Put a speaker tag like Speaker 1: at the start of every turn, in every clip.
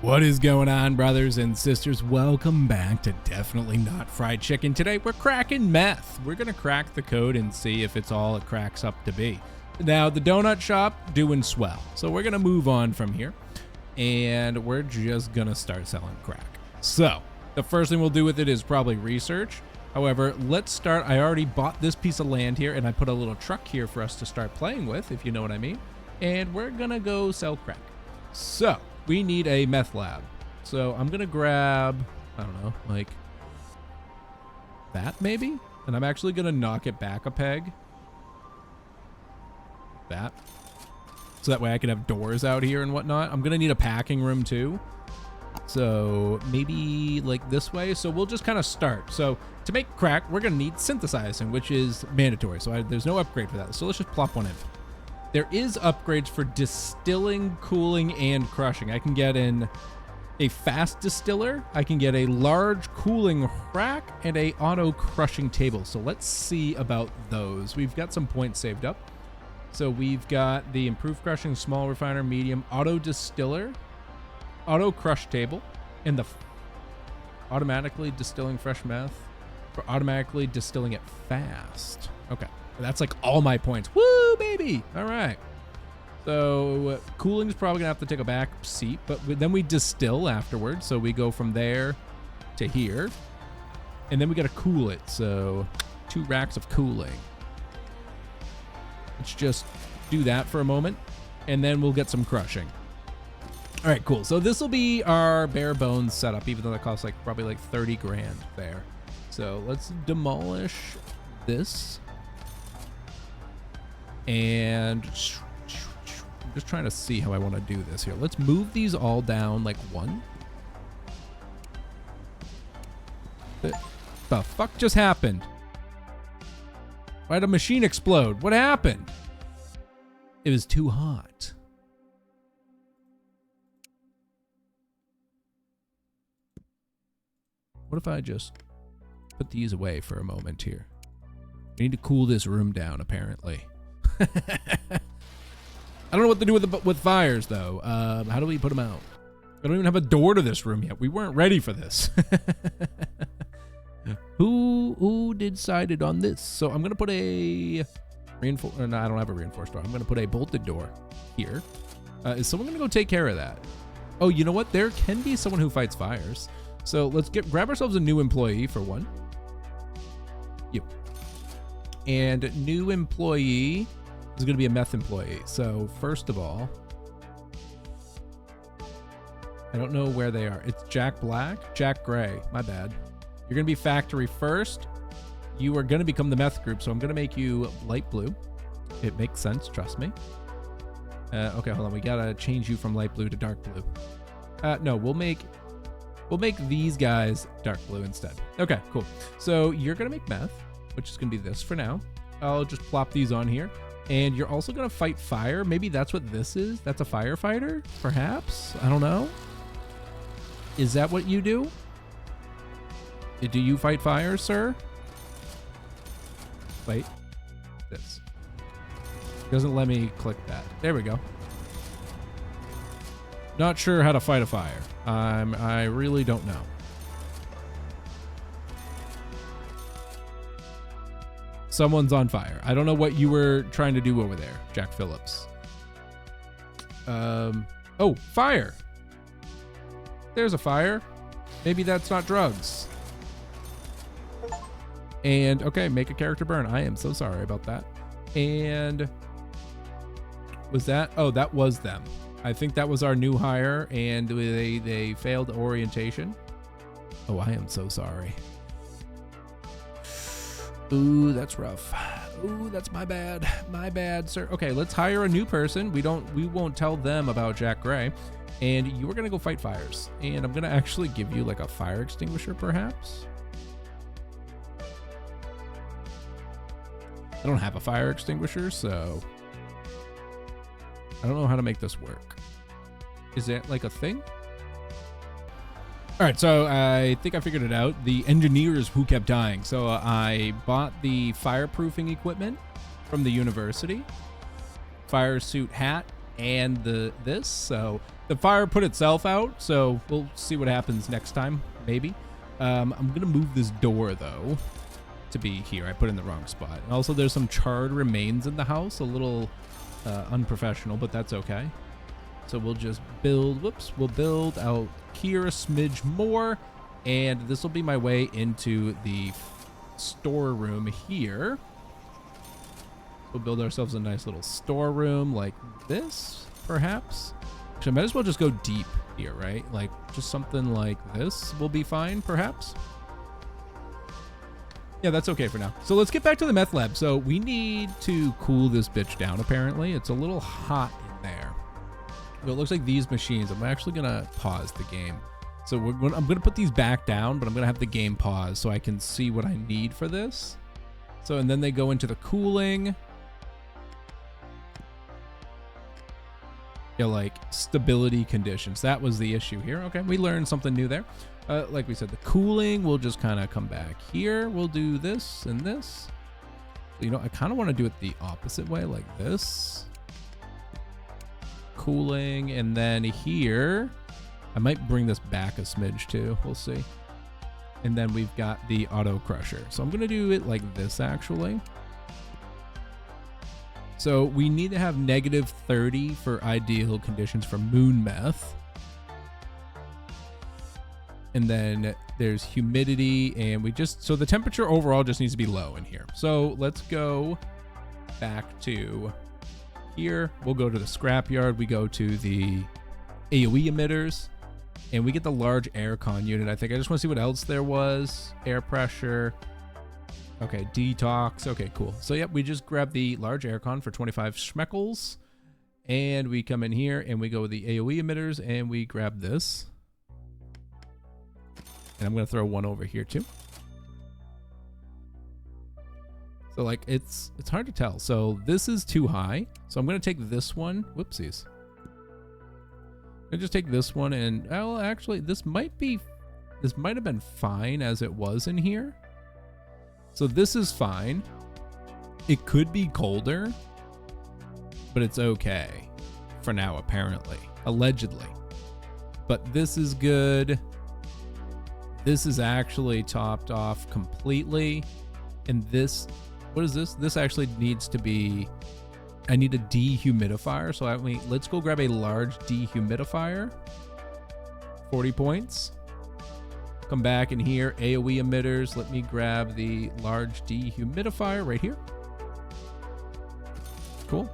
Speaker 1: What is going on, brothers and sisters? Welcome back to Definitely Not Fried Chicken. Today we're cracking meth. We're gonna crack the code and see if it's all it cracks up to be. Now the donut shop doing swell, so we're gonna move on from here and we're just gonna start selling crack. So the first thing we'll do with it is probably research. However, let's start. I already bought this piece of land here and I put a little truck here for us to start playing with, if you know what I mean. And we're gonna go sell crack. So we need a meth lab. So I'm gonna grab, I don't know, like that maybe? And I'm actually gonna knock it back a peg. That. So that way I can have doors out here and whatnot. I'm gonna need a packing room too. So maybe like this way. So we'll just kind of start. So to make crack, we're gonna need synthesizing, which is mandatory. So there's no upgrade for that. So let's just plop one in. There is upgrades for distilling, cooling, and crushing. I can get in a fast distiller, I can get a large cooling rack, and a auto crushing table. So let's see about those. We've got some points saved up. So we've got the improved crushing, small refiner, medium, auto distiller, auto crush table, and the automatically distilling fresh meth for automatically distilling it fast. Okay. That's like all my points. Woo, baby. All right. So cooling is probably gonna have to take a back seat, but then we distill afterwards. So we go from there to here, and then we got to cool it. So 2 racks of cooling. Let's just do that for a moment, and then we'll get some crushing. All right, cool. So this will be our bare bones setup, even though that costs like probably like 30 grand there. So let's demolish this. And I'm just trying to see how I want to do this here. Let's move these all down like one. The fuck just happened? Why did a machine explode? What happened? It was too hot. What if I just put these away for a moment here? I need to cool this room down, apparently. I don't know what to do with fires though. How do we put them out? I don't even have a door to this room yet. We weren't ready for this. Who decided on this? So I'm gonna put a reinforced. No, I don't have a reinforced door. I'm gonna put a bolted door here. Is someone gonna go take care of that? Oh, you know what? There can be someone who fights fires. So let's grab ourselves a new employee for one. Yep. And new employee is going to be a meth employee. So first of all, I don't know where they are. It's Jack Black, Jack Gray. My bad. You're going to be factory first. You are going to become the meth group. So I'm going to make you light blue. It makes sense. Trust me. Okay, hold on. We got to change you from light blue to dark blue. No, we'll make these guys dark blue instead. Okay, cool. So you're going to make meth, which is going to be this for now. I'll just plop these on here. And you're also going to fight fire. Maybe that's what this is. That's a firefighter, perhaps. I don't know. Is that what you do? Do you fight fire, sir? Wait. This. Doesn't let me click that. There we go. Not sure how to fight a fire. I really don't know. Someone's on fire. I don't know what you were trying to do over there, Jack Phillips. Oh, fire. There's a fire. Maybe that's not drugs. And okay, make a character burn. I am so sorry about that. And was that? Oh, that was them. I think that was our new hire, and they failed orientation. Oh, I am so sorry. Ooh, that's rough. Ooh, that's my bad. My bad, sir. Okay, let's hire a new person. We won't tell them about Jack Gray. And you are gonna go fight fires. And I'm gonna actually give you like a fire extinguisher, perhaps. I don't have a fire extinguisher, so I don't know how to make this work. Is that like a thing? All right, so I think I figured it out. The engineers who kept dying. So I bought the fireproofing equipment from the university, fire suit hat, and this. So the fire put itself out. So we'll see what happens next time, maybe. I'm going to move this door, though, to be here. I put it in the wrong spot. And also, there's some charred remains in the house. A little unprofessional, but that's okay. So we'll just build, we'll build out here a smidge more. And this will be my way into the storeroom here. We'll build ourselves a nice little storeroom like this, perhaps. Actually, I might as well just go deep here, right? Like, just something like this will be fine, perhaps. Yeah, that's okay for now. So let's get back to the meth lab. So we need to cool this bitch down, apparently. It's a little hot in there. Well, it looks like these machines, I'm actually going to pause the game. So I'm going to put these back down, but I'm going to have the game pause so I can see what I need for this. So, and then they go into the cooling. Yeah, like stability conditions. That was the issue here. Okay, we learned something new there. Like we said, the cooling will just kind of come back here. We'll do this and this. You know, I kind of want to do it the opposite way, like this. Cooling, and then here, I might bring this back a smidge too. We'll see. And then we've got the auto crusher. So I'm going to do it like this, actually. So we need to have -30 for ideal conditions for moon meth. And then there's humidity, and so the temperature overall just needs to be low in here. So let's go back to here. We'll go to the scrapyard. We go to the AoE emitters, and we get the large aircon unit. I think I just want to see what else there was. Air pressure. Okay, detox. Okay, cool. So, yep, we just grab the large aircon for 25 schmeckles, and we come in here, and we go with the AoE emitters, and we grab this. And I'm going to throw one over here, too. So, like, it's hard to tell. So, this is too high. So, I'm going to take this one. Whoopsies. I just take this one, and, well, actually, this might have been fine as it was in here. So this is fine. It could be colder, but it's okay for now, apparently, allegedly. But this is good. This is actually topped off completely. And this, what is this? This actually needs to be, I need a dehumidifier. So let's go grab a large dehumidifier. 40 points. Come back in here, AoE emitters. Let me grab the large dehumidifier right here. Cool.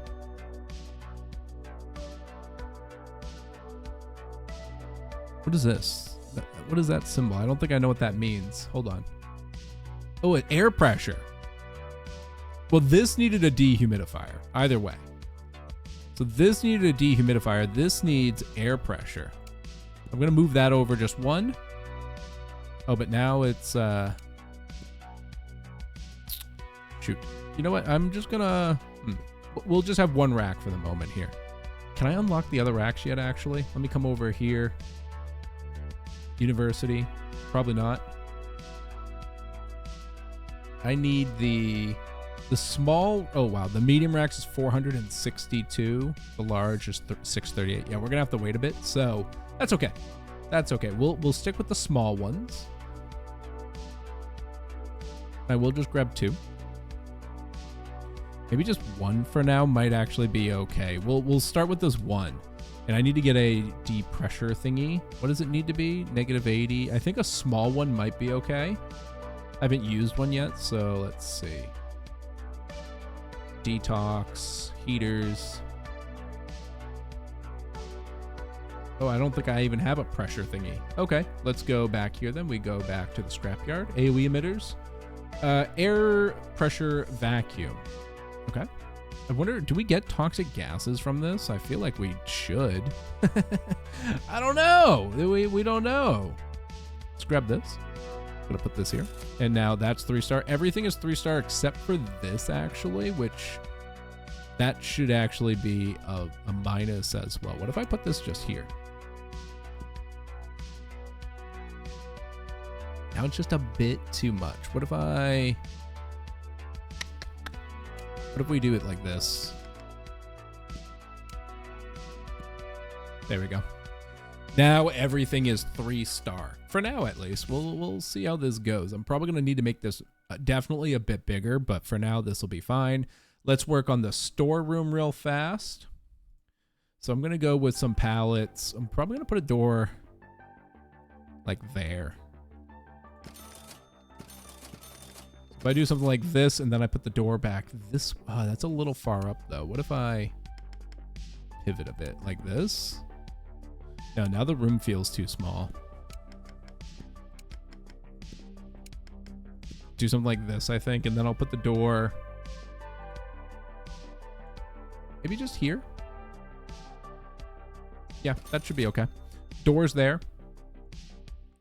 Speaker 1: What is this? What is that symbol? I don't think I know what that means. Hold on. Oh, air pressure. Well, this needed a dehumidifier, either way. So this needed a dehumidifier. This needs air pressure. I'm going to move that over just one. Oh, but now it's, shoot. You know what? I'm just gonna, we'll just have one rack for the moment here. Can I unlock the other racks yet, actually? Let me come over here. University. Probably not. I need the small, oh wow, the medium racks is 462. The large is 638. Yeah, we're gonna have to wait a bit, so that's okay. That's okay. We'll stick with the small ones. I will just grab two. Maybe just one for now might actually be okay. We'll start with this one. And I need to get a depressure thingy. What does it need to be? -80. I think a small one might be okay. I haven't used one yet, so let's see. Detox, heaters. Oh, I don't think I even have a pressure thingy. Okay, let's go back here then. We go back to the scrapyard. AoE emitters. Air pressure vacuum. Okay. I wonder, do we get toxic gases from this? I feel like we should. I don't know. We don't know. Let's grab this. I'm gonna put this here. And now that's 3-star. Everything is 3-star except for this, actually, which that should actually be a minus as well. What if I put this just here? Now it's just a bit too much. What if we do it like this? There we go. Now everything is 3-star. For now, at least. We'll see how this goes. I'm probably going to need to make this definitely a bit bigger, but for now, this will be fine. Let's work on the storeroom real fast. So I'm going to go with some pallets. I'm probably going to put a door like there. If I do something like this and then I put the door back this, that's a little far up though. What if I pivot a bit like this? No, now the room feels too small. Do something like this, I think, and then I'll put the door maybe just here. Yeah, that should be okay. Door's there.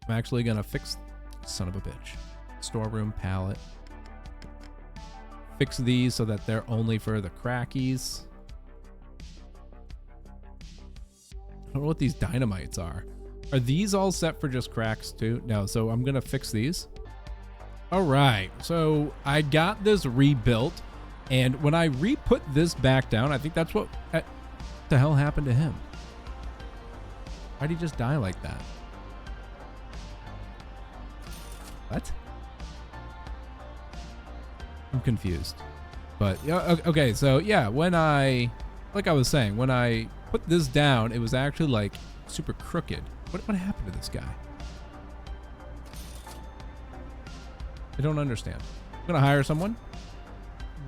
Speaker 1: I'm actually gonna fix, son of a bitch. Storeroom pallet. Fix these so that they're only for the crackies. I don't know what these dynamites are. Are these all set for just cracks too? No, so I'm gonna fix these. All right, so I got this rebuilt, and when I re-put this back down, I think that's what the hell happened to him. Why'd he just die like that? What? I'm confused. But yeah, okay, so yeah, when I, like I was saying, when I put this down, it was actually like super crooked. What happened to this guy? I don't understand. I'm gonna hire someone.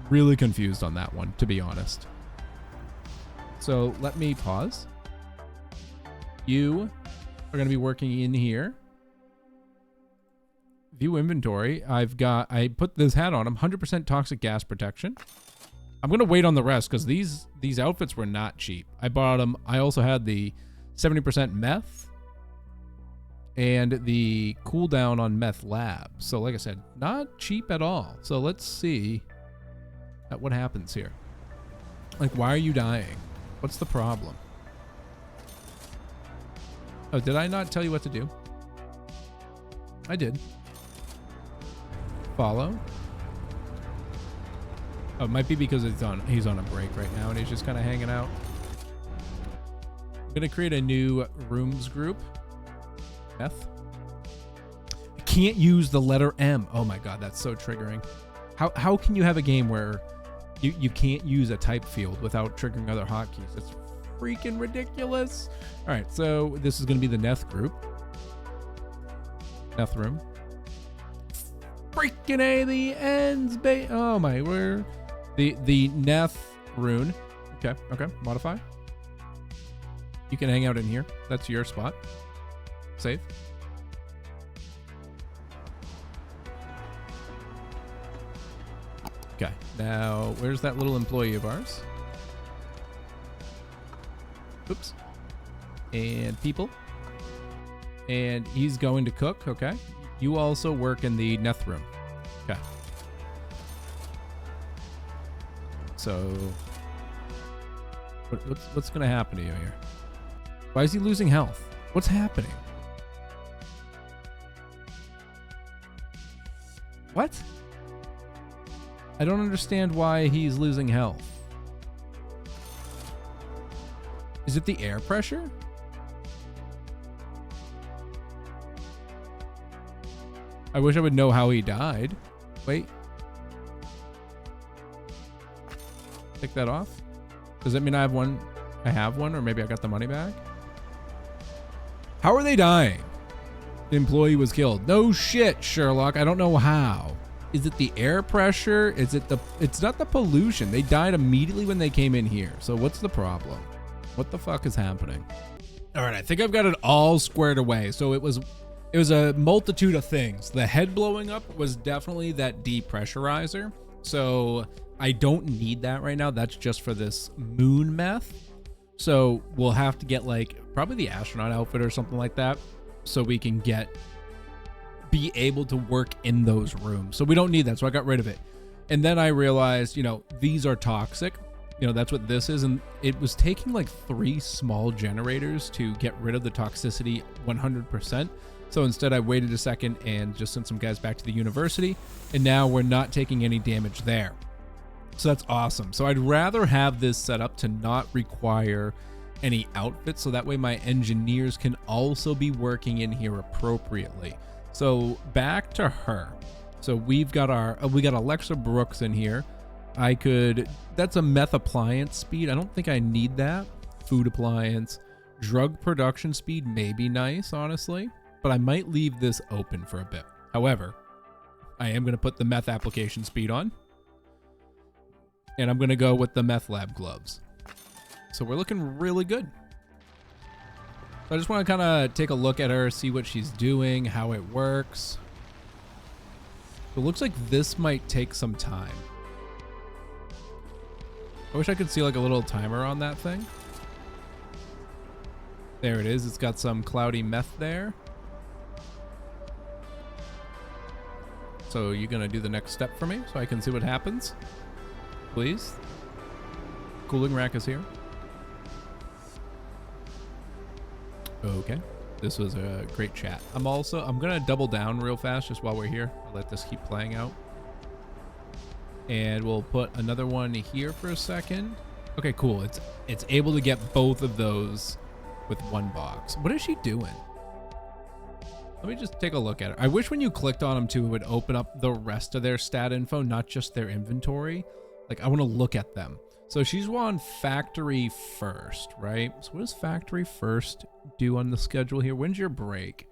Speaker 1: Really confused on that one, to be honest. So let me pause. You are gonna be working in here. View inventory. I put this hat on. I'm 100% toxic gas protection. I'm gonna wait on the rest because these outfits were not cheap. I bought them. I also had the 70% meth and the cooldown on meth lab. So like I said, not cheap at all. So let's see what happens here. Like, why are you dying? What's the problem? Oh, did I not tell you what to do? I did. Follow. Oh, it might be because he's on a break right now and he's just kind of hanging out. I'm gonna create a new rooms group. Meth. I can't use the letter M. Oh my god, that's so triggering. How can you have a game where you can't use a type field without triggering other hotkeys? It's freaking ridiculous. All right, so this is gonna be the Neth group. Neth room. Freaking A, the ends, oh my word. The Neth rune. Okay, modify. You can hang out in here. That's your spot. Save. Okay, now where's that little employee of ours? Oops. And people. And he's going to cook, okay. You also work in the Neth room. Okay. So, what's going to happen to you here? Why is he losing health? What's happening? What? I don't understand why he's losing health. Is it the air pressure? I wish I would know how he died. Wait. Take that off. Does that mean I have one? I have one, or maybe I got the money back? How are they dying? The employee was killed. No shit, Sherlock. I don't know how. Is it the air pressure? Is it the... It's not the pollution. They died immediately when they came in here. So what's the problem? What the fuck is happening? All right, I think I've got it all squared away. So it was a multitude of things. The head blowing up was definitely that depressurizer. So I don't need that right now. That's just for this moon meth. So we'll have to get like probably the astronaut outfit or something like that, so we can be able to work in those rooms. So we don't need that. So I got rid of it. And then I realized, these are toxic. That's what this is. And it was taking like 3 small generators to get rid of the toxicity 100%. So instead I waited a second and just sent some guys back to the university. And now we're not taking any damage there. So that's awesome. So I'd rather have this set up to not require any outfits, so that way my engineers can also be working in here appropriately. So back to her. So we've got we got Alexa Brooks in here. That's a meth appliance speed. I don't think I need that. Food appliance, drug production speed may be nice, honestly, but I might leave this open for a bit. However, I am going to put the meth application speed on, and I'm going to go with the meth lab gloves. So we're looking really good. So I just want to kind of take a look at her, see what she's doing, how it works. It looks like this might take some time. I wish I could see like a little timer on that thing. There it is. It's got some cloudy meth there. So you're going to do the next step for me so I can see what happens? Please. Cooling rack is here. Okay. This was a great chat. I'm going to double down real fast just while we're here. I'll let this keep playing out. And we'll put another one here for a second. Okay, cool. It's able to get both of those with one box. What is she doing? Let me just take a look at it. I wish when you clicked on them too, it would open up the rest of their stat info, not just their inventory. Like, I want to look at them. So she's on factory first, right? So what does factory first do on the schedule here? When's your break?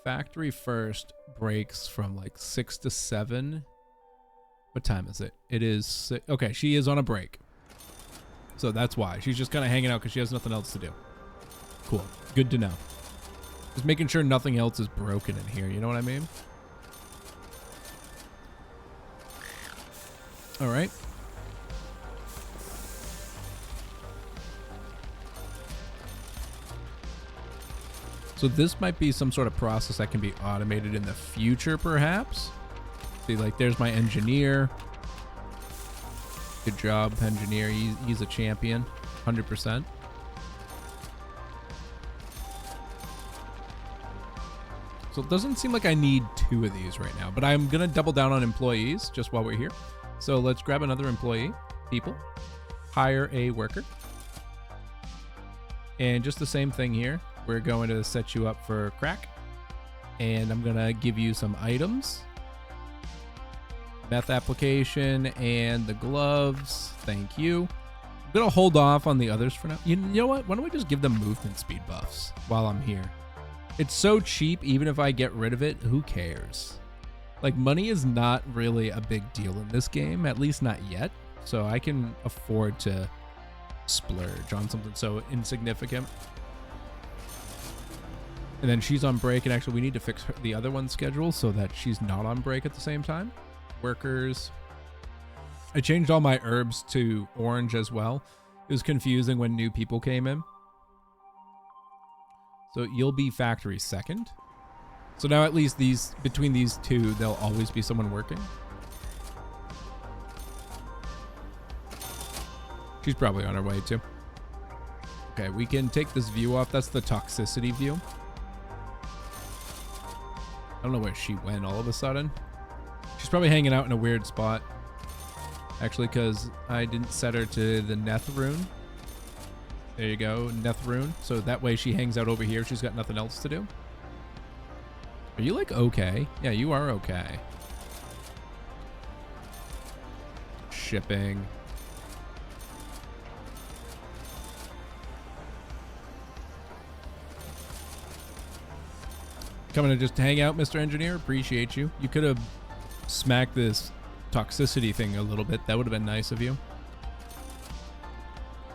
Speaker 1: Factory first breaks from like 6 to 7. What time is it? It is 6. Okay, she is on a break. So that's why. She's just kind of hanging out because she has nothing else to do. Cool. Good to know. Just making sure nothing else is broken in here. You know what I mean? All right. So this might be some sort of process that can be automated in the future, perhaps. See, like, there's my engineer. Good job, engineer. He's a champion, 100%. So it doesn't seem like I need 2 of these right now, but I'm going to double down on employees just while we're here. So let's grab another employee, people, hire a worker. And just the same thing here. We're going to set you up for crack. And I'm going to give you some items. Meth application and the gloves. Thank you. I'm going to hold off on the others for now. You know what? Why don't we just give them movement speed buffs while I'm here? It's so cheap, even if I get rid of it, who cares? Like, money is not really a big deal in this game, at least not yet. So I can afford to splurge on something so insignificant. And then she's on break, and actually we need to fix the other one's schedule so that she's not on break at the same time. Workers. I changed all my herbs to orange as well. It was confusing when new people came in. So you'll be factory second. So now at least between these two, there'll always be someone working. She's probably on her way too. Okay, we can take this view off. That's the toxicity view. I don't know where she went all of a sudden. She's probably hanging out in a weird spot. Actually, because I didn't set her to the Neth rune. There you go, Neth rune. So that way she hangs out over here if she's got nothing else to do. Are you like okay? Yeah, you are okay. Shipping. Coming to just hang out, Mr. Engineer. Appreciate you. You could have smacked this toxicity thing a little bit. That would have been nice of you.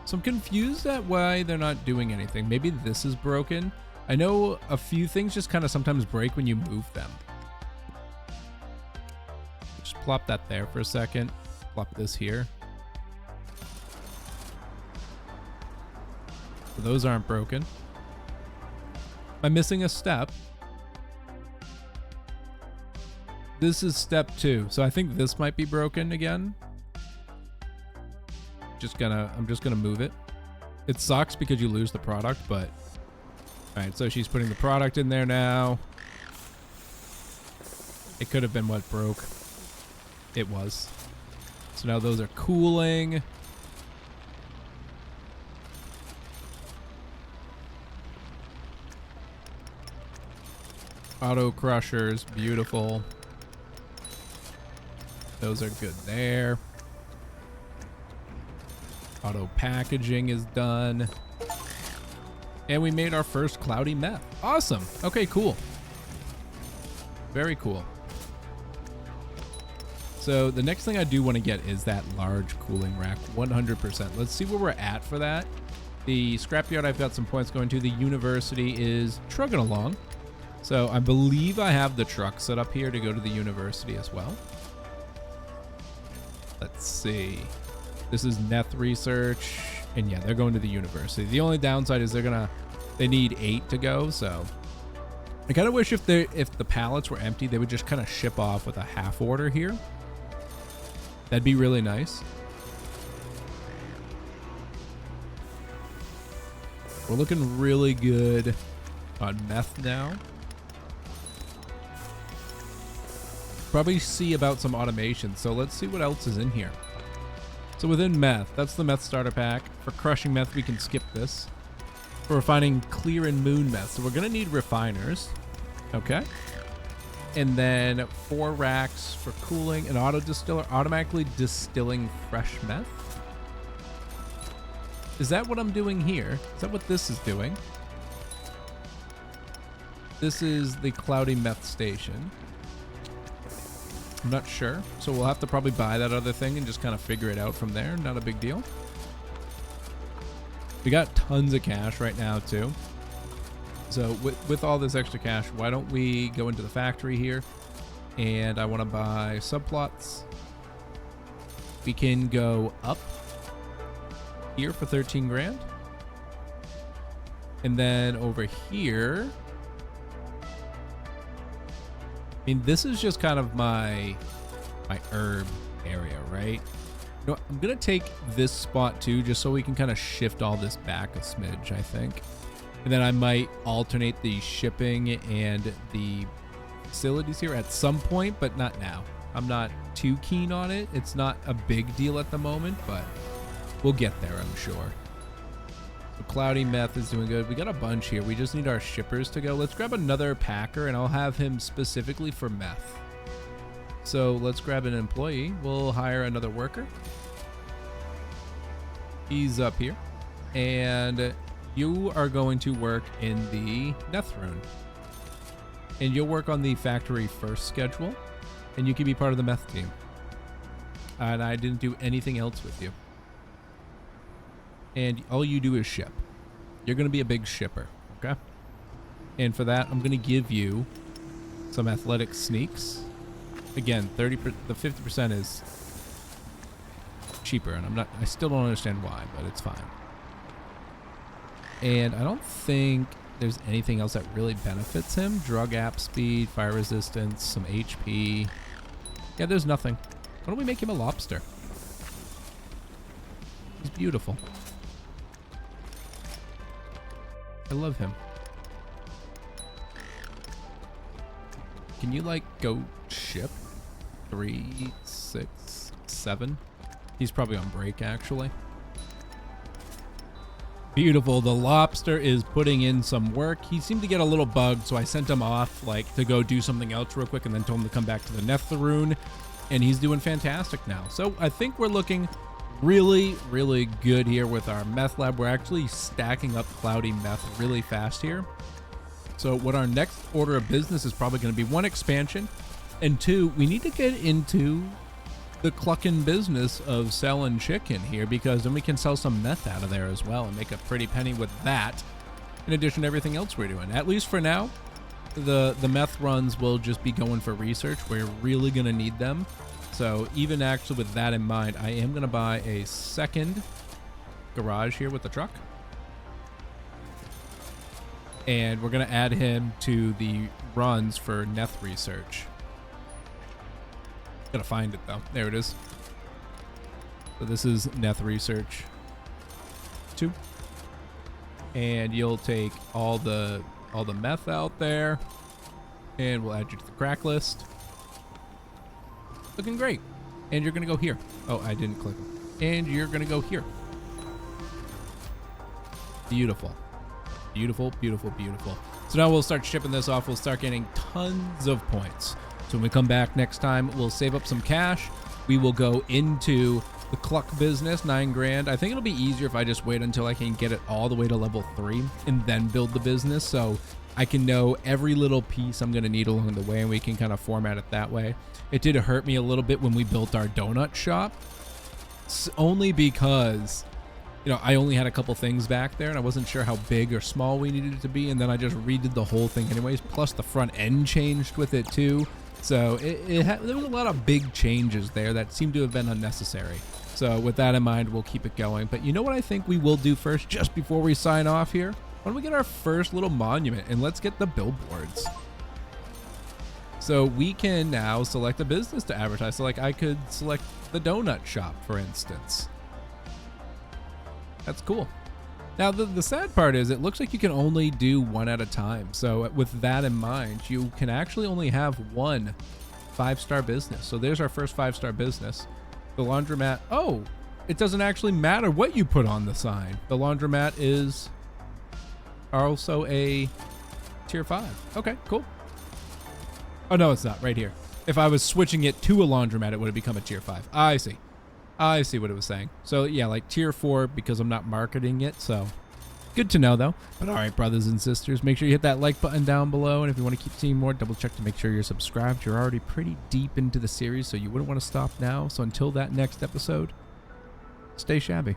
Speaker 1: So I'm confused at why they're not doing anything. Maybe this is broken. I know a few things just kind of sometimes break when you move them. Just plop that there for a second. Plop this here. So those aren't broken. Am I missing a step? This is step 2. So I think this might be broken again. I'm just gonna move it. It sucks because you lose the product, but all right, so she's putting the product in there now. It could have been what broke. It was. So now those are cooling. Auto crushers, beautiful. Those are good there. Auto packaging is done. And we made our first cloudy meth. Awesome. Okay, cool. Very cool. So the next thing I do want to get is that large cooling rack, 100%. Let's see where we're at for that. The scrapyard, I've got some points going to. The university is trucking along. So I believe I have the truck set up here to go to the university as well. Let's see. This is meth research. And yeah, they're going to the university. The only downside is they need 8 to go. So I kind of wish if the pallets were empty, they would just kind of ship off with a half order here. That'd be really nice. We're looking really good on meth now. Probably see about some automation. So let's see what else is in here. So within meth, that's the meth starter pack. For crushing meth, we can skip this. For refining clear and moon meth, so we're gonna need refiners. Okay. And then 4 racks for cooling. An auto distiller, automatically distilling fresh meth. Is that what I'm doing here? Is that what this is doing? This is the cloudy meth station. I'm not sure. So we'll have to probably buy that other thing and just kind of figure it out from there. Not a big deal. We got tons of cash right now too. So with all this extra cash, why don't we go into the factory here? And I want to buy subplots. We can go up here for 13 grand. And then over here, I mean, this is just kind of my herb area, right? You know, I'm going to take this spot too, just so we can kind of shift all this back a smidge, I think. And then I might alternate the shipping and the facilities here at some point, but not now. I'm not too keen on it. It's not a big deal at the moment, but we'll get there, I'm sure. So cloudy meth is doing good. We got a bunch here. We just need our shippers to go. Let's grab another packer, and I'll have him specifically for meth. So let's grab an employee. We'll hire another worker. He's up here. And you are going to work in the meth room. And you'll work on the factory first schedule. And you can be part of the meth team. And I didn't do anything else with you. And all you do is ship. You're going to be a big shipper, okay? And for that, I'm going to give you some athletic sneaks. Again, the 50% is cheaper, and I still don't understand why, but it's fine. And I don't think there's anything else that really benefits him. Drug app speed, fire resistance, some HP. Yeah, there's nothing. Why don't we make him a lobster? He's beautiful. I love him. Can you like go ship? 3, 6, 7. He's probably on break actually. Beautiful. The lobster is putting in some work. He seemed to get a little bugged, so I sent him off like to go do something else real quick and then told him to come back to the Netherune, and he's doing fantastic now. So I think we're looking really, really good here with our meth lab. We're actually stacking up cloudy meth really fast here. So what our next order of business is probably going to be 1, expansion, and 2, we need to get into the clucking business of selling chicken here, because then we can sell some meth out of there as well and make a pretty penny with that, in addition to everything else we're doing. At least for now, the meth runs will just be going for research. We're really going to need them. So even actually with that in mind, I am going to buy a second garage here with the truck. And we're going to add him to the runs for meth research. Gotta find it though. There it is. So this is meth research 2. And you'll take all the meth out there, and we'll add you to the crack list. Looking great. And you're gonna go here. Oh, I didn't click. And you're gonna go here. Beautiful. Beautiful, beautiful, beautiful. So now we'll start shipping this off. We'll start getting tons of points. So when we come back next time, we'll save up some cash. We will go into the cluck business, 9 grand. I think it'll be easier if I just wait until I can get it all the way to level 3 and then build the business. So I can know every little piece I'm going to need along the way, and we can kind of format it that way. It did hurt me a little bit when we built our donut shop. It's only because, you know, I only had a couple things back there and I wasn't sure how big or small we needed it to be. And then I just redid the whole thing anyways. Plus the front end changed with it too. So there was a lot of big changes there that seemed to have been unnecessary. So with that in mind, we'll keep it going. But you know what I think we will do first, just before we sign off here? Why don't we get our first little monument, and let's get the billboards. So we can now select a business to advertise. So like I could select the donut shop, for instance. That's cool. Now the sad part is it looks like you can only do one at a time. So with that in mind, you can actually only have one 5-star business. So there's our first 5-star business. The laundromat. Oh, it doesn't actually matter what you put on the sign. The laundromat is also a tier 5. Okay, cool. Oh, no, it's not. Right here. If I was switching it to a laundromat, it would have become a tier 5. I see. I see what it was saying. So, yeah, like tier 4 because I'm not marketing it. So, good to know, though. But, all right, brothers and sisters, make sure you hit that like button down below. And if you want to keep seeing more, double check to make sure you're subscribed. You're already pretty deep into the series, so you wouldn't want to stop now. So, until that next episode, stay shabby.